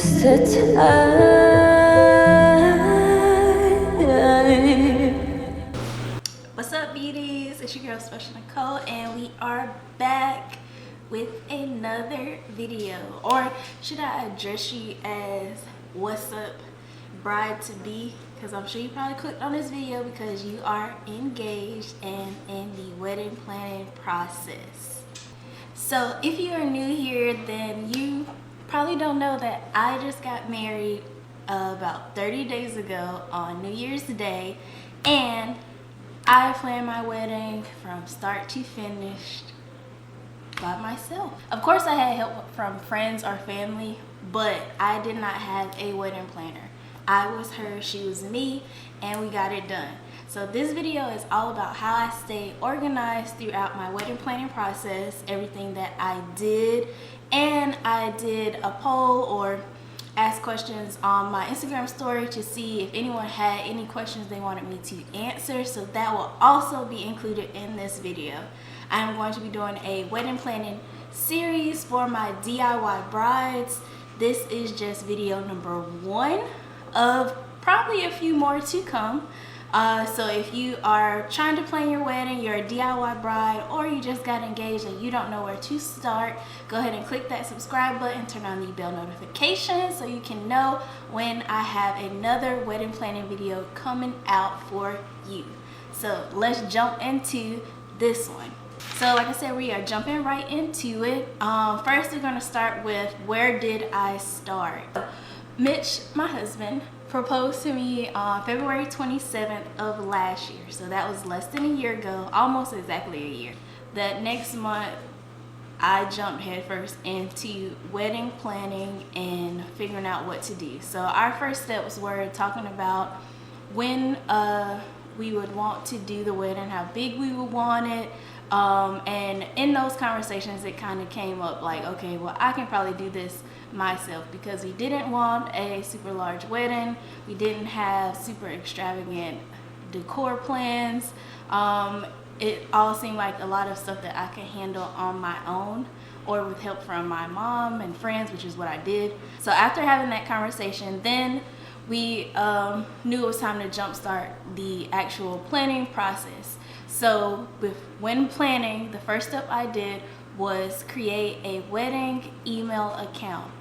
just a time. What's up, beauties? It's your girl Special Nicole, and we are back with another video. Or should I address you as what's up, bride to be? Because I'm sure you probably clicked on this video because you are engaged and in the wedding planning process. So if you are new here, then you probably don't know that I just got married about 30 days ago on New Year's Day, and I planned my wedding from start to finish by myself. Of course, I had help from friends or family, but I did not have a wedding planner. I was her, she was me, and we got it done. So this video is all about how I stay organized throughout my wedding planning process, everything that I did, and I did a poll or ask questions on my Instagram story to see if anyone had any questions they wanted me to answer, so that will also be included in this video. I'm going to be doing a wedding planning series for my DIY brides. This is just video number 1 of probably a few more to come. So if you are trying to plan your wedding, you're a DIY bride, or you just got engaged and you don't know where to start, go ahead and click that subscribe button, turn on the bell notification so you can know when I have another wedding planning video coming out for you. So let's jump into this one. So like I said, we are jumping right into it. First, we're going to start with where did I start? Mitch, my husband, proposed to me on February 27th of last year. So that was less than a year ago, almost exactly a year. That next month, I jumped headfirst into wedding planning and figuring out what to do. So our first steps were talking about when we would want to do the wedding, how big we would want it. And in those conversations, it kind of came up like, okay, well, I can probably do this myself, because we didn't want a super large wedding. We didn't have super extravagant decor plans. It all seemed like a lot of stuff that I could handle on my own or with help from my mom and friends, which is what I did. So after having that conversation, then we knew it was time to jumpstart the actual planning process. So when planning, the first step I did was create a wedding email account.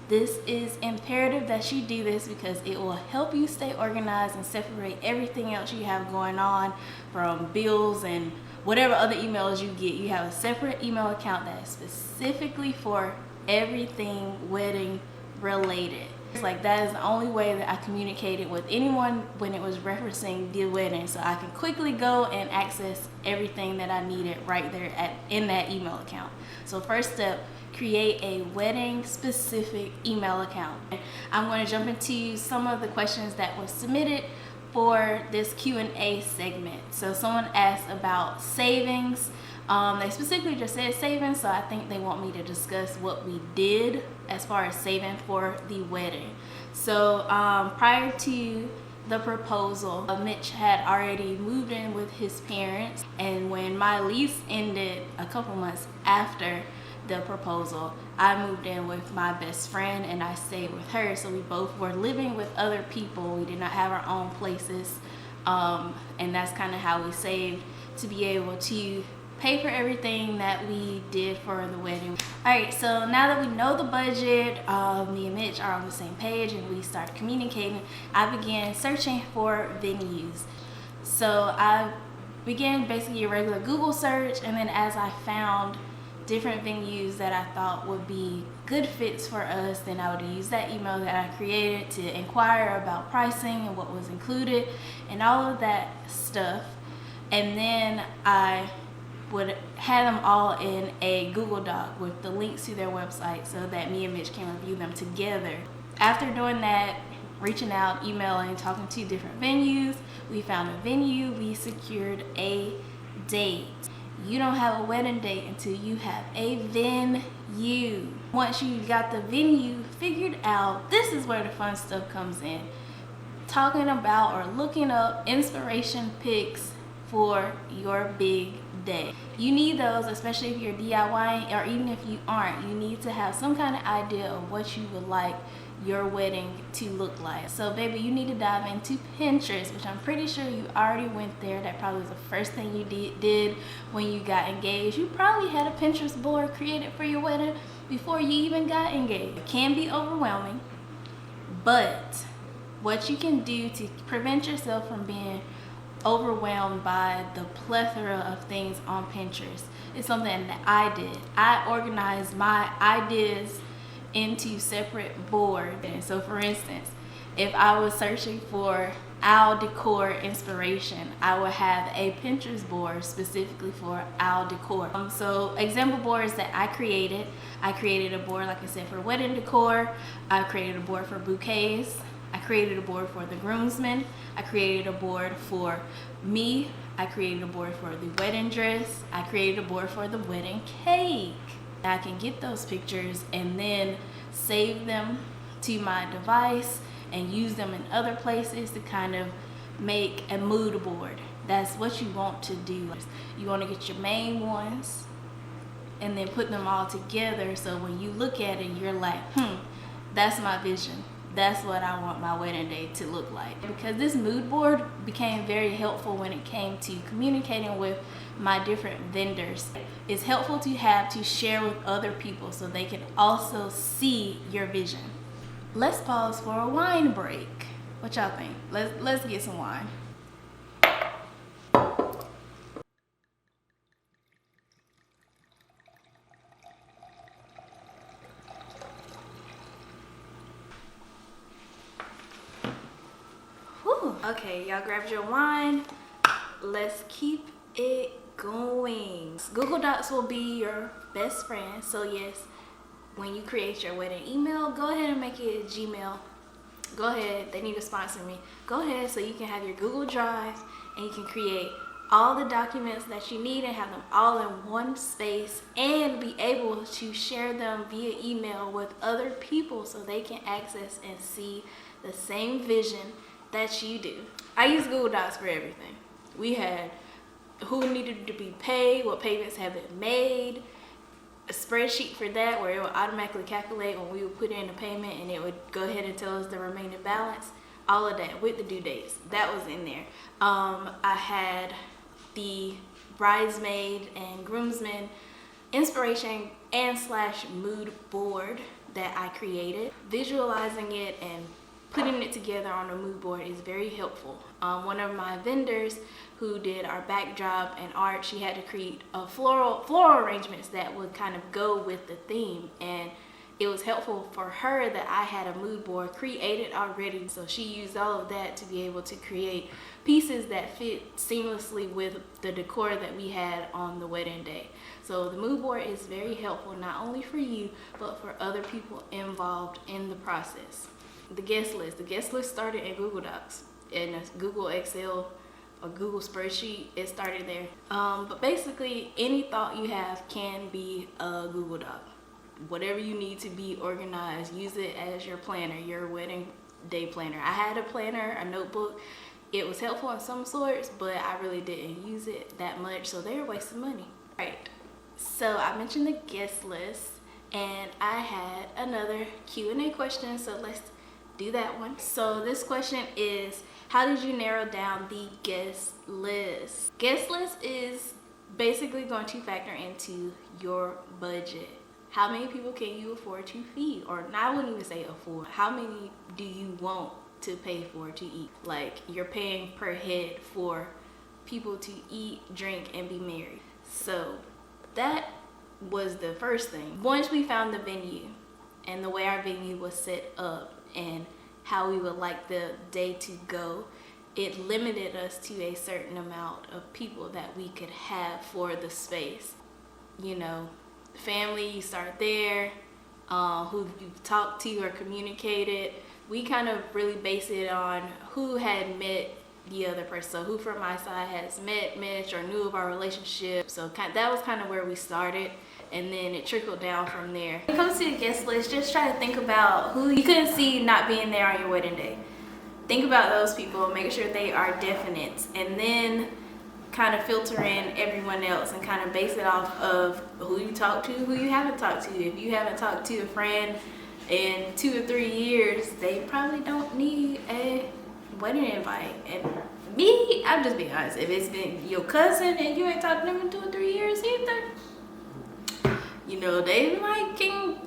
This is imperative that you do this because it will help you stay organized and separate everything else you have going on from bills and whatever other emails you get. You have a separate email account that is specifically for everything wedding related. It's like that is the only way that I communicated with anyone when it was referencing the wedding, so I can quickly go and access everything that I needed right there in that email account. So first step, create a wedding specific email account. I'm going to jump into some of the questions that were submitted for this Q&A segment. So someone asked about savings. They specifically just said savings, so I think they want me to discuss what we did as far as saving for the wedding. So prior to the proposal, Mitch had already moved in with his parents, and when my lease ended a couple months after the proposal, I moved in with my best friend and I stayed with her. So we both were living with other people. We did not have our own places, and that's kind of how we saved to be able to pay for everything that we did for the wedding. All right, so now that we know the budget, me and Mitch are on the same page and we start communicating, I began searching for venues. So I began basically a regular Google search, and then as I found different venues that I thought would be good fits for us, then I would use that email that I created to inquire about pricing and what was included and all of that stuff. And then I would have them all in a Google Doc with the links to their website so that me and Mitch can review them together. After doing that, reaching out, emailing, talking to different venues, we found a venue, we secured a date. You don't have a wedding date until you have a venue. Once you got the venue figured out, this is where the fun stuff comes in. Talking about or looking up inspiration pics for your big day. You need those, especially if you're DIYing, or even if you aren't. You need to have some kind of idea of what you would like your wedding to look like. So baby, you need to dive into Pinterest, which I'm pretty sure you already went there. That probably was the first thing you did when you got engaged. You probably had a Pinterest board created for your wedding before you even got engaged. It can be overwhelming, but what you can do to prevent yourself from being overwhelmed by the plethora of things on Pinterest is something that I did. I organized my ideas into separate boards. And so for instance, if I was searching for owl decor inspiration, I would have a Pinterest board specifically for owl decor. So example boards that I created a board, like I said, for wedding decor. I created a board for bouquets. I created a board for the groomsmen. I created a board for me. I created a board for the wedding dress. I created a board for the wedding cake. I can get those pictures and then save them to my device and use them in other places to kind of make a mood board. That's what you want to do. You want to get your main ones and then put them all together, so when you look at it, you're like, that's my vision. That's what I want my wedding day to look like. Because this mood board became very helpful when it came to communicating with my different vendors. It's helpful to have to share with other people so they can also see your vision. Let's pause for a wine break. What y'all think? Let's get some wine. Okay, y'all grabbed your wine. Let's keep it going. Google Docs will be your best friend. So yes, when you create your wedding email, go ahead and make it Gmail. Go ahead, they need to sponsor me. Go ahead so you can have your Google Drive and you can create all the documents that you need and have them all in one space and be able to share them via email with other people so they can access and see the same vision that you do. I use Google Docs for everything. We had who needed to be paid, what payments have been made, a spreadsheet for that where it would automatically calculate when we would put in a payment and it would go ahead and tell us the remaining balance. All of that with the due dates, that was in there. I had the bridesmaid and groomsmen inspiration and / mood board that I created. Visualizing it and putting it together on a mood board is very helpful. One of my vendors who did our backdrop and art, she had to create a floral arrangements that would kind of go with the theme, and it was helpful for her that I had a mood board created already, so she used all of that to be able to create pieces that fit seamlessly with the decor that we had on the wedding day. So the mood board is very helpful, not only for you but for other people involved in the process. The guest list started in Google Docs, in a Google Excel or Google spreadsheet. It started there, but basically any thought you have can be a Google Doc. Whatever you need to be organized, use it as your planner, your wedding day planner. I had a planner, a notebook. It was helpful in some sorts, but I really didn't use it that much, so they were wasting money. Right, so I mentioned the guest list and I had another Q&A question, so let's do that one. So this question is, how did you narrow down the guest list? Guest list is basically going to factor into your budget. How many people can you afford to feed? Or I wouldn't even say afford. How many do you want to pay for to eat? Like, you're paying per head for people to eat, drink, and be merry. So that was the first thing. Once we found the venue and the way our venue was set up and how we would like the day to go, it limited us to a certain amount of people that we could have for the space. You know, family, you start there, who you've talked to or communicated. We kind of really base it on who had met the other person. So who from my side has met Mitch or knew of our relationship. So that was kind of where we started, and then it trickled down from there. When it comes to the guest list, just try to think about who you couldn't see not being there on your wedding day. Think about those people, make sure they are definite, and then kind of filter in everyone else and kind of base it off of who you talk to, who you haven't talked to. If you haven't talked to a friend in 2 or 3 years, they probably don't need a wedding invite. And me, I'm just being honest, if it's been your cousin and you ain't talked to them in 2 or 3 years either, you know, they might can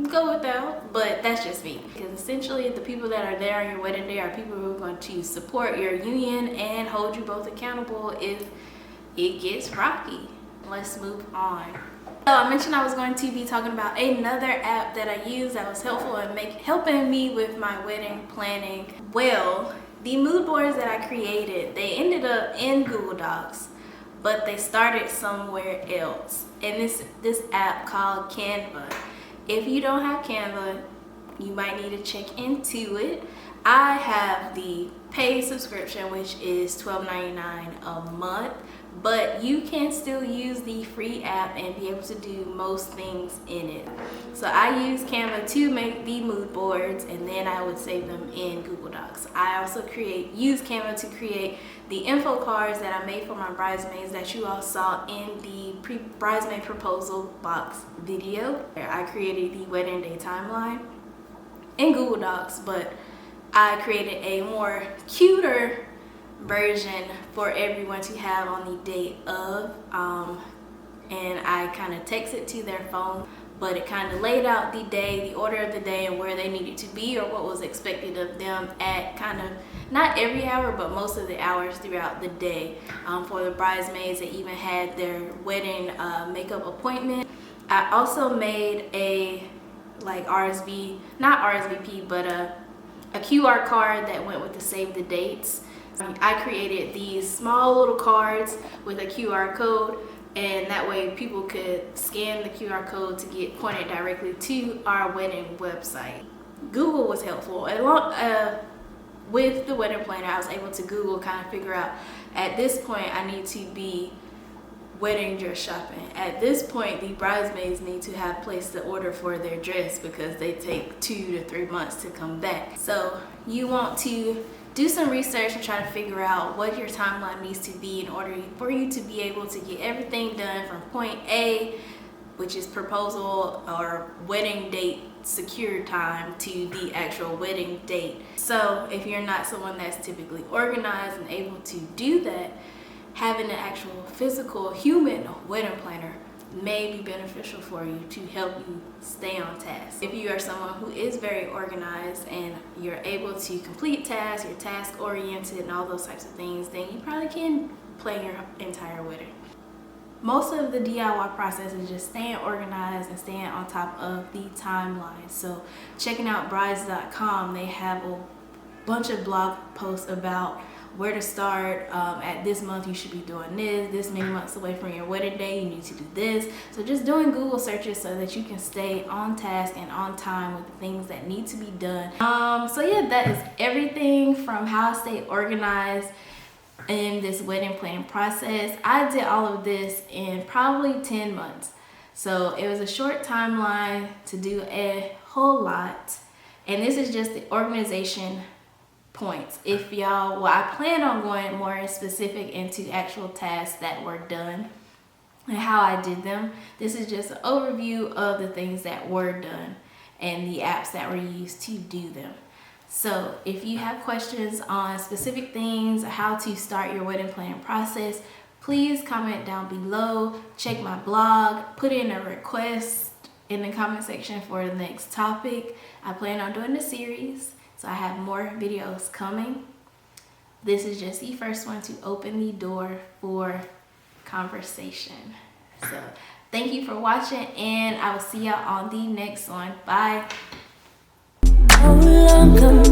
go without, but that's just me. Because essentially the people that are there on your wedding day are people who are going to support your union and hold you both accountable if it gets rocky. Let's move on. So I mentioned I was going to be talking about another app that I use that was helpful in helping me with my wedding planning. Well, the mood boards that I created, they ended up in Google Docs, but they started somewhere else. And this app called Canva. If you don't have Canva, you might need to check into it. I have the paid subscription, which is $12.99 a month, but you can still use the free app and be able to do most things in it. So I use Canva to make the mood boards, and then I would save them in Google Docs. I also use Canva to create the info cards that I made for my bridesmaids that you all saw in the bridesmaid proposal box video. I created the wedding day timeline in Google Docs, but I created a more cuter version for everyone to have on the day of, and I kind of text it to their phone, but it kind of laid out the day, the order of the day, and where they needed to be or what was expected of them at kind of not every hour, but most of the hours throughout the day. For the bridesmaids, they even had their wedding makeup appointment. I also made a like not RSVP, but a QR card that went with the save the dates. I created these small little cards with a QR code, and that way people could scan the QR code to get pointed directly to our wedding website. Google was helpful. With the wedding planner, I was able to Google, kind of figure out, at this point I need to be wedding dress shopping. At this point, the bridesmaids need to have placed the order for their dress because they take 2 to 3 months to come back. So you want to do some research and try to figure out what your timeline needs to be in order for you to be able to get everything done from point A, which is proposal or wedding date secure time, to the actual wedding date. So if you're not someone that's typically organized and able to do that, having an actual physical human wedding planner may be beneficial for you to help you stay on task. If you are someone who is very organized and you're able to complete tasks, you're task oriented and all those types of things, then you probably can plan your entire wedding. Most of the DIY process is just staying organized and staying on top of the timeline. So checking out brides.com, they have a bunch of blog posts about where to start. At this month you should be doing this many months away from your wedding day you need to do this. So just doing Google searches so that you can stay on task and on time with the things that need to be done. So yeah, that is everything from how I stay organized in this wedding planning process. I did all of this in probably 10 months, so it was a short timeline to do a whole lot, and this is just the organization points. If y'all, well, I plan on going more specific into actual tasks that were done and how I did them. This is just an overview of the things that were done and the apps that were used to do them. So if you have questions on specific things, how to start your wedding planning process, please comment down below, check my blog, put in a request in the comment section for the next topic. I plan on doing a series, so I have more videos coming. This is just the first one to open the door for conversation. So thank you for watching, and I will see y'all on the next one. Bye. No longer